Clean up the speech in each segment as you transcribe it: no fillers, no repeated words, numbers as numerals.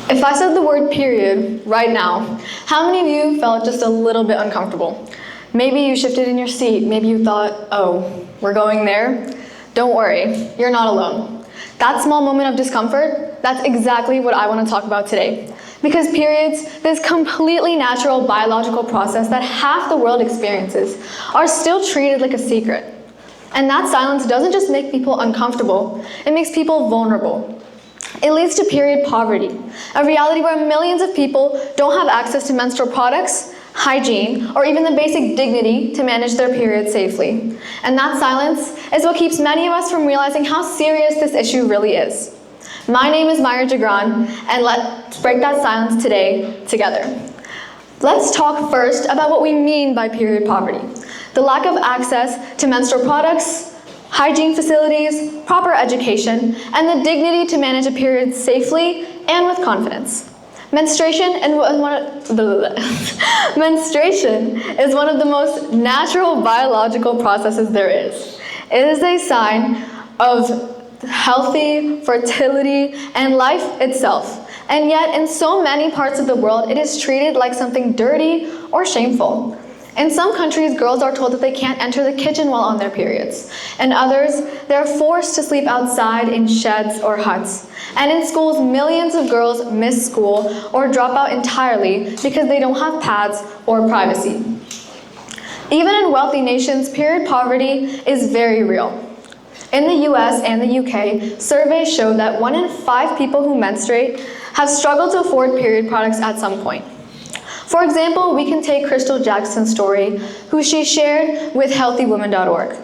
If I said the word period right now, how many of you felt just a little bit uncomfortable? Maybe you shifted in your seat. Maybe you thought, oh, we're going there? Don't worry, you're not alone. That small moment of discomfort, that's exactly what I want to talk about today. Because periods, this completely natural biological process that half the world experiences, are still treated like a secret. And that silence doesn't just make people uncomfortable, it makes people vulnerable. It leads to period poverty, a reality where millions of people don't have access to menstrual products, hygiene, or even the basic dignity to manage their periods safely. And that silence is what keeps many of us from realizing how serious this issue really is. My name is Myra Jagran, and let's break that silence today together. Let's talk first about what we mean by period poverty. The lack of access to menstrual products, hygiene facilities, proper education, and the dignity to manage a period safely and with confidence. Menstruation is one of the most natural biological processes there is. It is a sign of healthy fertility and life itself. And yet, in so many parts of the world, it is treated like something dirty or shameful. In some countries, girls are told that they can't enter the kitchen while on their periods. In others, they're forced to sleep outside in sheds or huts. And in schools, millions of girls miss school or drop out entirely because they don't have pads or privacy. Even in wealthy nations, period poverty is very real. In the US and the UK, surveys show that 1 in 5 people who menstruate have struggled to afford period products at some point. For example, we can take Crystal Jackson's story, who she shared with healthywomen.org.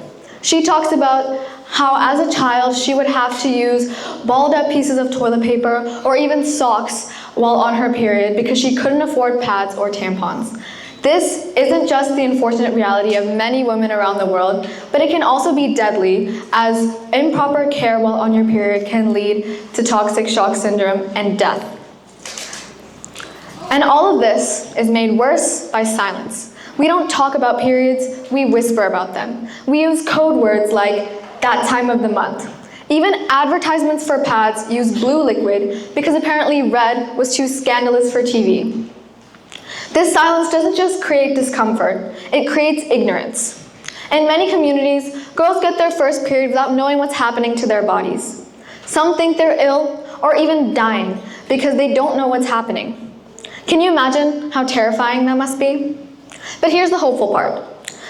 She talks about how as a child she would have to use balled up pieces of toilet paper or even socks while on her period because she couldn't afford pads or tampons. This isn't just the unfortunate reality of many women around the world, but it can also be deadly, as improper care while on your period can lead to toxic shock syndrome and death. And all of this is made worse by silence. We don't talk about periods, we whisper about them. We use code words like that time of the month. Even advertisements for pads use blue liquid because apparently red was too scandalous for TV. This silence doesn't just create discomfort, it creates ignorance. In many communities, girls get their first period without knowing what's happening to their bodies. Some think they're ill or even dying because they don't know what's happening. Can you imagine how terrifying that must be? But here's the hopeful part.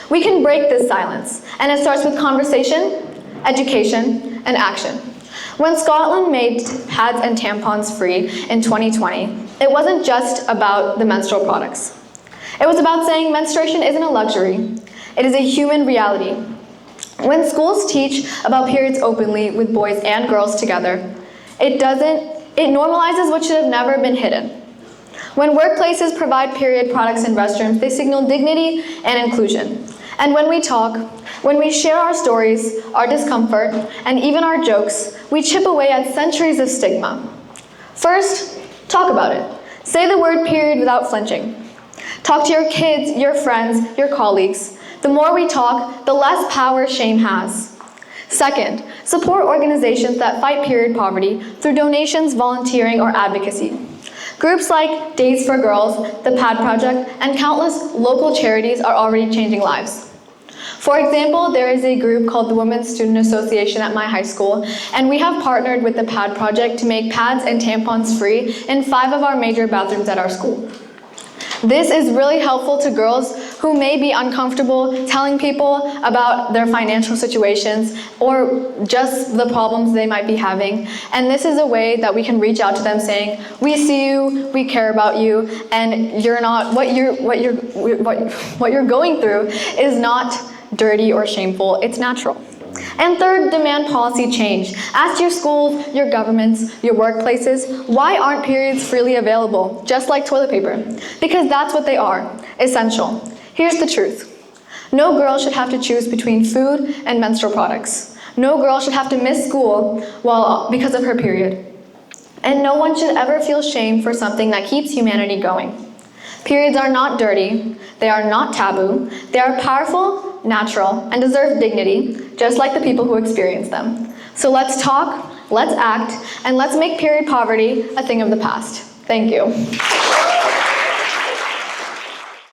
We can break this silence, and it starts with conversation, education, and action. When Scotland made pads and tampons free in 2020, it wasn't just about the menstrual products. It was about saying menstruation isn't a luxury, it is a human reality. When schools teach about periods openly with boys and girls together, it normalizes what should have never been hidden. When workplaces provide period products in restrooms, they signal dignity and inclusion. And when we talk, when we share our stories, our discomfort, and even our jokes, we chip away at centuries of stigma. First, talk about it. Say the word period without flinching. Talk to your kids, your friends, your colleagues. The more we talk, the less power shame has. Second, support organizations that fight period poverty through donations, volunteering, or advocacy. Groups like Days for Girls, the PAD Project, and countless local charities are already changing lives. For example, there is a group called the Women's Student Association at my high school, and we have partnered with the PAD Project to make pads and tampons free in 5 of our major bathrooms at our school. This is really helpful to girls who may be uncomfortable telling people about their financial situations or just the problems they might be having. And this is a way that we can reach out to them saying, we see you, we care about you, and you're not, what you're going through is not dirty or shameful, it's natural. And third, demand policy change. Ask your schools, your governments, your workplaces, why aren't periods freely available, just like toilet paper? Because that's what they are, essential. Here's the truth. No girl should have to choose between food and menstrual products. No girl should have to miss school because of her period. And no one should ever feel shame for something that keeps humanity going. Periods are not dirty, they are not taboo, they are powerful, natural, and deserve dignity, just like the people who experience them. So let's talk, let's act, and let's make period poverty a thing of the past. Thank you.